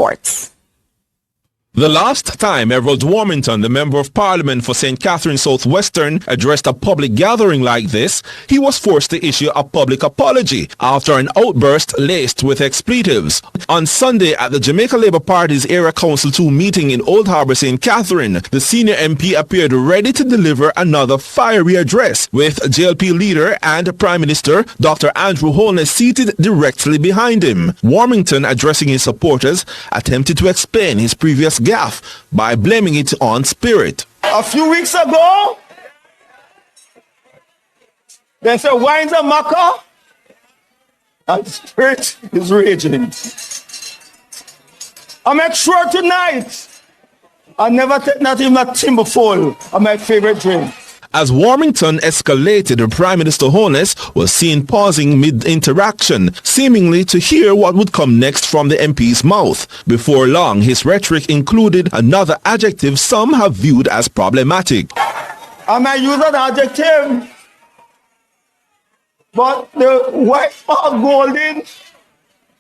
reports. The last time Everett Warmington, the Member of Parliament for St. Catherine Southwestern, addressed a public gathering like this, he was forced to issue a public apology after an outburst laced with expletives. On Sunday at the Jamaica Labour Party's Area Council 2 meeting in Old Harbour, St. Catherine, the senior MP appeared ready to deliver another fiery address, with JLP leader and Prime Minister Dr. Andrew Holness seated directly behind him. Warmington, addressing his supporters, attempted to explain his previous gaffe by blaming it on Spirit. A few weeks ago, they said wine's a maca and Spirit is raging. I make sure tonight I never take not even a thimbleful of my favorite drink. As Warmington escalated, Prime Minister Holness was seen pausing mid-interaction, seemingly to hear what would come next from the MP's mouth. Before long, his rhetoric included another adjective some have viewed as problematic. I might use an adjective, but the white Mark Golding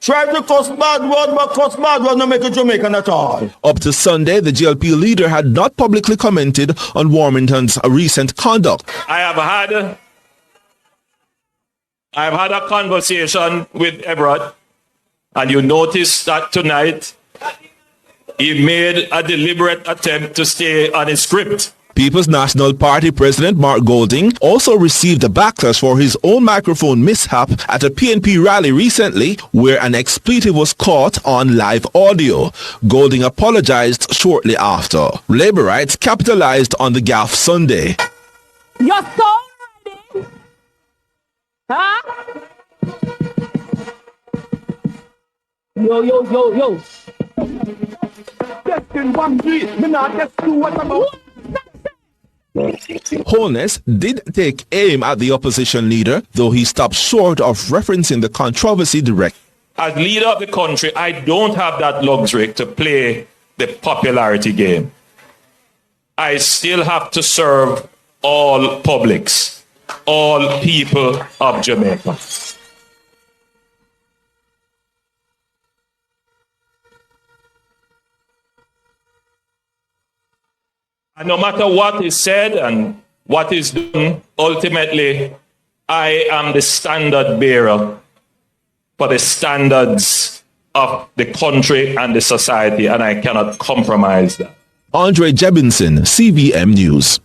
tried to cuss bad word, but cuss bad word not make a Jamaican at all. Up to Sunday, the GLP leader had not publicly commented on Warmington's recent conduct. I have had a conversation with Everett, and you notice that tonight he made a deliberate attempt to stay on his script. People's National Party President Mark Golding also received a backlash for his own microphone mishap at a PNP rally recently, where an expletive was caught on live audio. Golding apologized shortly after. Labourites capitalized on the gaffe Sunday. You're so ready? Huh? Yo. Just in one piece, me not just do what I'm about. Holness did take aim at the opposition leader, though he stopped short of referencing the controversy directly. As leader of the country, I don't have that luxury to play the popularity game. I still have to serve all publics, all people of Jamaica. And no matter what is said and what is done, ultimately, I am the standard bearer for the standards of the country and the society, and I cannot compromise that. Andre Jebinson, CBM News.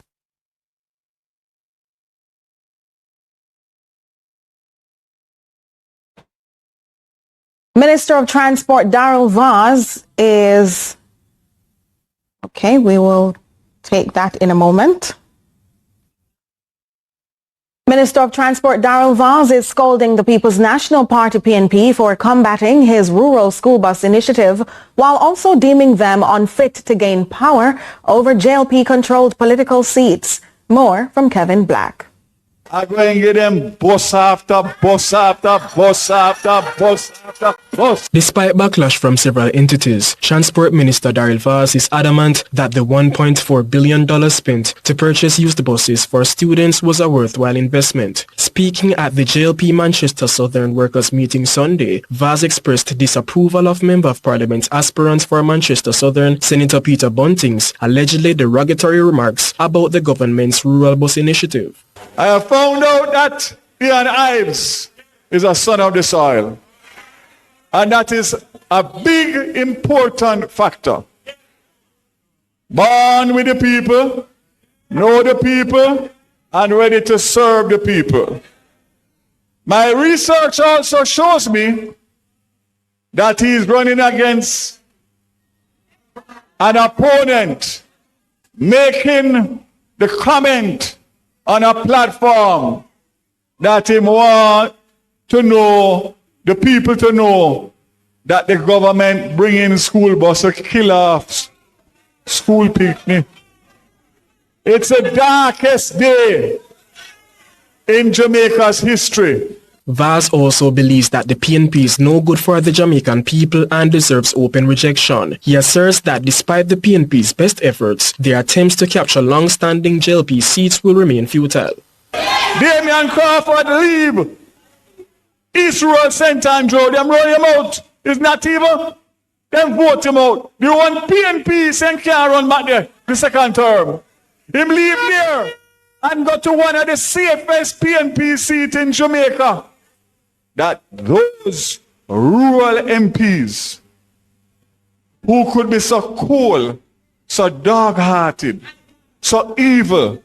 Minister of Transport Darrell Vaz is... Okay, we will take that in a moment. Minister of Transport Darrell Vaz is scolding the People's National Party PNP for combating his rural school bus initiative, while also deeming them unfit to gain power over JLP-controlled political seats. More from Kevin Black. I'm going to get them bus after bus after bus after bus after bus. Despite backlash from several entities, Transport Minister Darrell Vaz is adamant that the $1.4 billion spent to purchase used buses for students was a worthwhile investment. Speaking at the JLP Manchester Southern Workers meeting Sunday, Vaz expressed disapproval of Member of Parliament's aspirant for Manchester Southern, Senator Peter Bunting's allegedly derogatory remarks about the government's rural bus initiative. I have found out that Ian Ives is a son of the soil. And that is a big, important factor. Born with the people, know the people, and ready to serve the people. My research also shows me that he is running against an opponent, making the comment on a platform that he want to know, the people to know, that the government bringing school bus to kill off school picnic. It's the darkest day in Jamaica's history. Vaz also believes that the PNP is no good for the Jamaican people and deserves open rejection. He asserts that despite the PNP's best efforts, their attempts to capture long-standing JLP seats will remain futile. Damian Crawford leave East Road, St. Andrew, them roll him out. It's not even. Then vote him out. The one PNP saying can't run back there the second term. Him leave there and go to one of the safest PNP seats in Jamaica. That those rural MPs who could be so cold, so dark-hearted, so evil,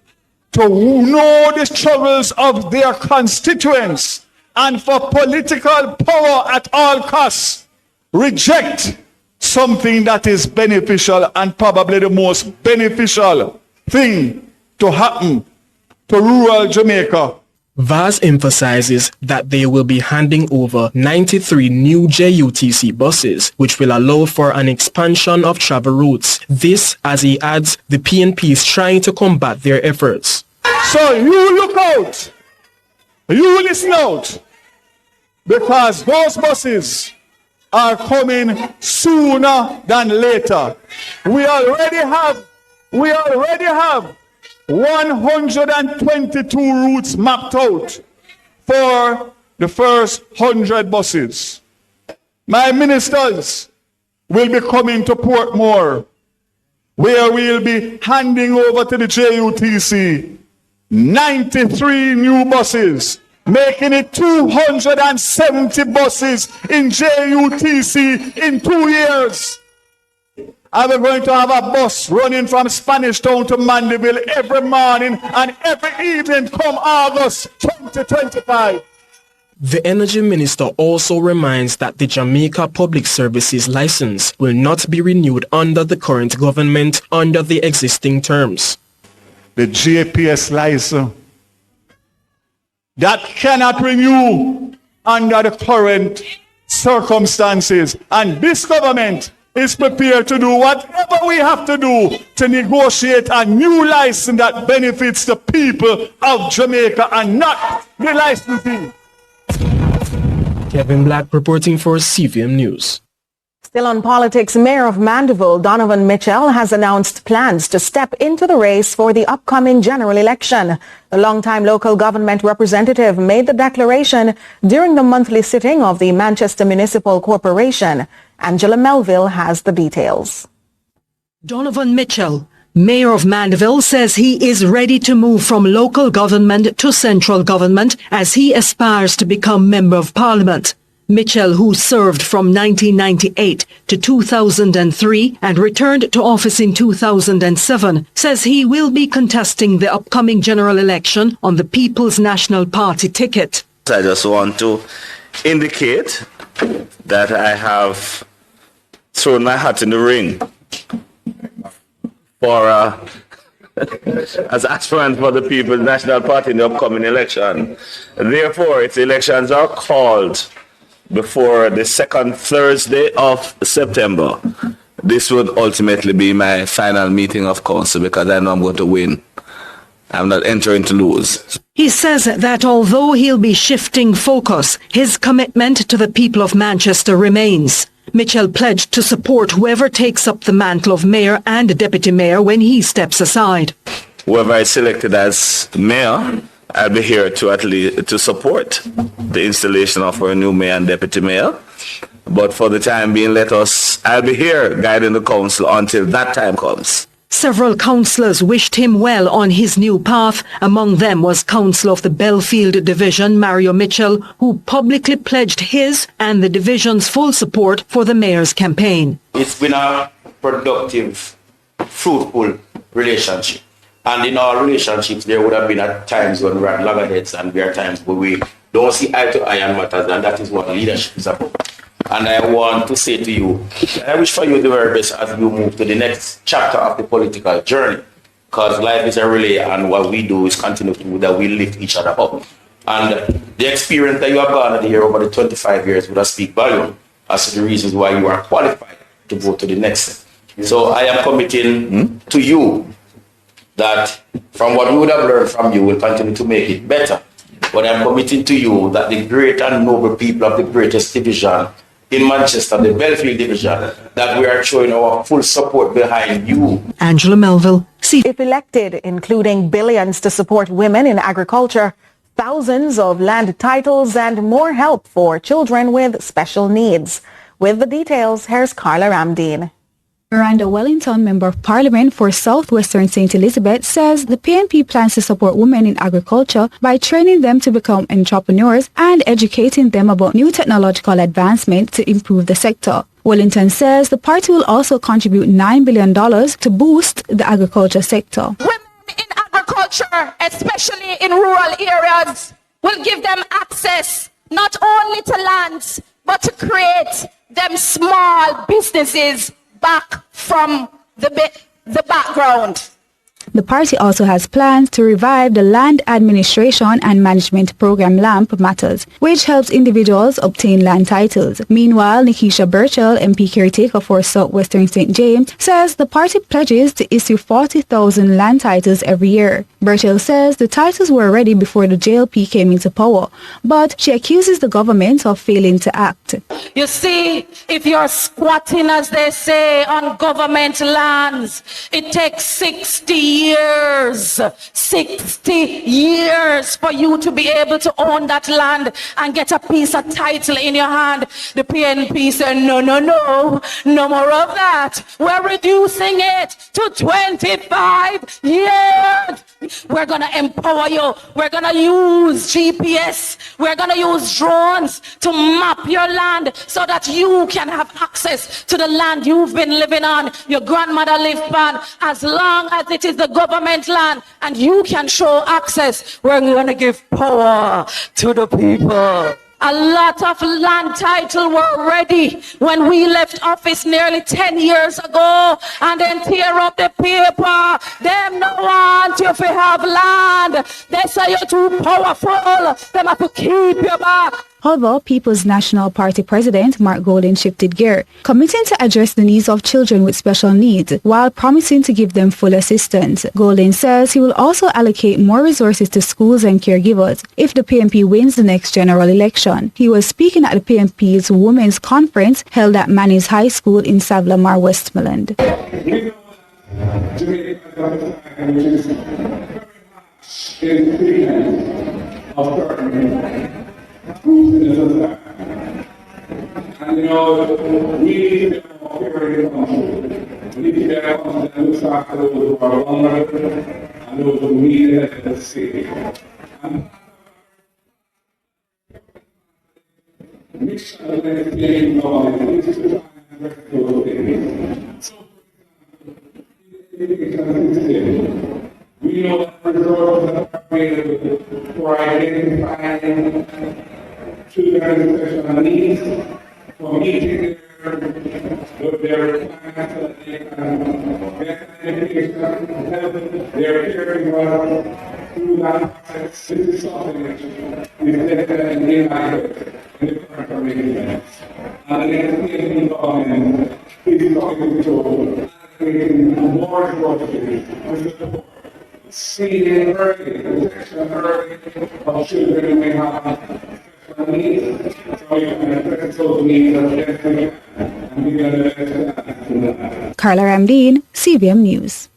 to know the struggles of their constituents and for political power at all costs, reject something that is beneficial and probably the most beneficial thing to happen to rural Jamaica. Vaz emphasizes that they will be handing over 93 new JUTC buses, which will allow for an expansion of travel routes. This, as he adds, the PNP is trying to combat their efforts. So you look out, you listen out, because those buses are coming sooner than later. We already have 122 routes mapped out for the first 100 buses. My ministers will be coming to Portmore, where we'll be handing over to the JUTC 93 new buses, making it 270 buses in JUTC in 2 years. And we're going to have a bus running from Spanish Town to Mandeville every morning and every evening come August 2025. The Energy Minister also reminds that the Jamaica Public Services license will not be renewed under the current government under the existing terms. The JPS license that cannot renew under the current circumstances, and this government is prepared to do whatever we have to do to negotiate a new license that benefits the people of Jamaica and not the licensee. Kevin Black reporting for CVM News. Still on politics, Mayor of Mandeville, Donovan Mitchell, has announced plans to step into the race for the upcoming general election. The longtime local government representative made the declaration during the monthly sitting of the Manchester Municipal Corporation. Angela Melville has the details. Donovan Mitchell, Mayor of Mandeville, says he is ready to move from local government to central government as he aspires to become Member of Parliament. Mitchell, who served from 1998 to 2003 and returned to office in 2007, says he will be contesting the upcoming general election on the People's National Party ticket. I just want to indicate that I have thrown my hat in the ring for as aspirant for the People's National Party in the upcoming election. Therefore, if the elections are called before the second Thursday of September, this would ultimately be my final meeting of council because I know I'm going to win. I'm not entering to lose. He says that although he'll be shifting focus, his commitment to the people of Manchester remains. Mitchell pledged to support whoever takes up the mantle of mayor and deputy mayor when he steps aside. Whoever is selected as mayor, I'll be here to support the installation of our new mayor and deputy mayor. But for the time being, I'll be here guiding the council until that time comes. Several councillors wished him well on his new path. Among them was Councillor of the Belfield Division, Mario Mitchell, who publicly pledged his and the division's full support for the mayor's campaign. It's been a productive, fruitful relationship. And in our relationships, there would have been at times when we're at loggerheads and there are times where we don't see eye to eye on matters, and that is what leadership is about. And I want to say to you, I wish for you the very best as you move to the next chapter of the political journey. Because life is a relay, and what we do is continue to do that we lift each other up. And the experience that you have garnered here over the 25 years would have speak volume as to the reasons why you are qualified to go to the next step. So I am committing to you that from what we would have learned from you, we'll continue to make it better. But I'm committing to you that the great and noble people of the greatest division in Manchester, the Belfield division, that we are showing our full support behind you. Angela Melville, If elected, including billions to support women in agriculture, thousands of land titles and more help for children with special needs. With the details, here's Carla Ramdeen. Miranda Wellington, Member of Parliament for Southwestern St. Elizabeth, says the PNP plans to support women in agriculture by training them to become entrepreneurs and educating them about new technological advancement to improve the sector. Wellington says the party will also contribute $9 billion to boost the agriculture sector. Women in agriculture, especially in rural areas, will give them access not only to lands, but to create them small businesses back from the background. The party also has plans to revive the Land Administration and Management Program LAMP Matters, which helps individuals obtain land titles. Meanwhile, Nikisha Burchell, MP caretaker for Southwestern St. James, says the party pledges to issue 40,000 land titles every year. Burchell says the titles were ready before the JLP came into power, but she accuses the government of failing to act. You see, if you're squatting, as they say, on government lands, it takes 60 years for you to be able to own that land and get a piece of title in your hand. The PNP said, no more of that. We're reducing it to 25 years. We're going to empower you. We're going to use GPS. We're going to use drones to map your land so that you can have access to the land you've been living on, your grandmother lived on, as long as it is the government land and you can show access. We're going to give power to the people. A lot of land title were ready when we left office nearly 10 years ago, and then tear up the paper. Them no want you to have land. They say you're too powerful. Them have to keep you back. However, People's National Party President Mark Golding shifted gear, committing to address the needs of children with special needs while promising to give them full assistance. Golding says he will also allocate more resources to schools and caregivers if the PNP wins the next general election. He was speaking at the PNP's Women's Conference held at Manny's High School in Savlamar, Westmoreland. And you know, we need to be more fair in the country. We need to be a country that looks after those who are vulnerable and those who need help and safety. And mission of the Canadian government is to try and address those things. So, we know that resources are available for identifying children with special needs, for meeting their requirements so that they can get education, help their caregivers through that process. This is something that is definitely inadequate in the current arrangements. And the Canadian government is talking to allocating more resources to support seeing early, protection early of children who may have needs, so you can address those needs as best we can, and we can address. Carla Ramdeen, CBM News.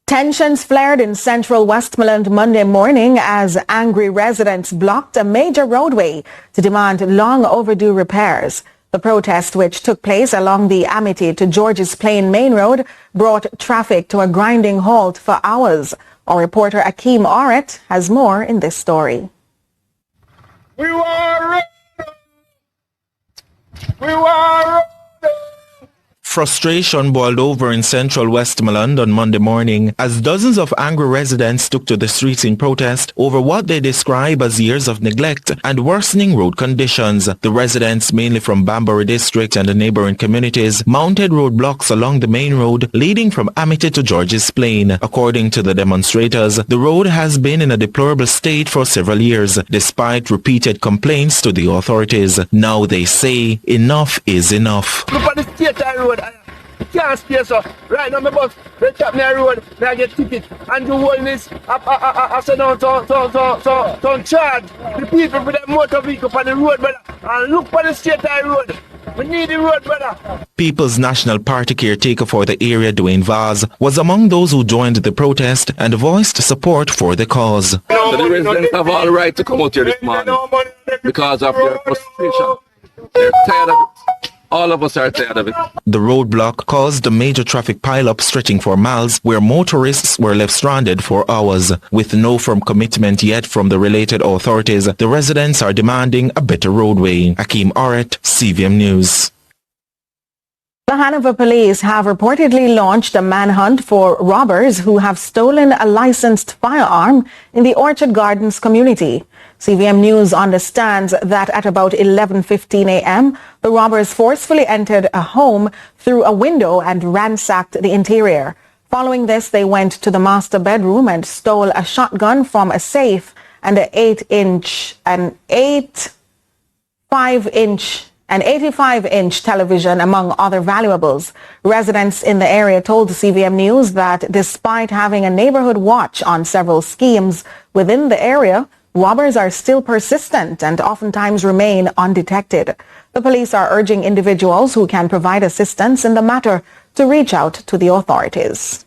Tensions flared in central Westmoreland Monday morning as angry residents blocked a major roadway to demand long overdue repairs. The protest, which took place along the Amity to George's Plain Main Road, brought traffic to a grinding halt for hours. Our reporter Akeem Oret has more in this story. We were ready. Frustration boiled over in central Westmoreland on Monday morning as dozens of angry residents took to the streets in protest over what they describe as years of neglect and worsening road conditions. The residents, mainly from Banbury District and the neighboring communities, mounted roadblocks along the main road leading from Amity to George's Plain. According to the demonstrators, the road has been in a deplorable state for several years, despite repeated complaints to the authorities. Now they say enough is enough. Look at the state of the road. Can't stay so. Right now my bus, they tap me on the road, I get ticket. And the Holness, I said no, don't charge the people for their motor vehicle on the road, brother. And look for the state of the road. We need the road, brother. People's National Party caretaker for the area, Dwayne Vaz, was among those who joined the protest and voiced support for the cause. So the residents have all right to come out here this morning because of their frustration. They're tired of it. All of us are tired of it. The roadblock caused a major traffic pileup stretching for miles, where motorists were left stranded for hours. With no firm commitment yet from the related authorities, the residents are demanding a better roadway. Akeem Oret, CVM News. The Hanover police have reportedly launched a manhunt for robbers who have stolen a licensed firearm in the Orchard Gardens community. CVM News understands that at about 11:15 a.m., the robbers forcefully entered a home through a window and ransacked the interior. Following this, they went to the master bedroom and stole a shotgun from a safe and an 85-inch television, among other valuables. Residents in the area told CVM News that despite having a neighborhood watch on several schemes within the area, robbers are still persistent and oftentimes remain undetected. The police are urging individuals who can provide assistance in the matter to reach out to the authorities.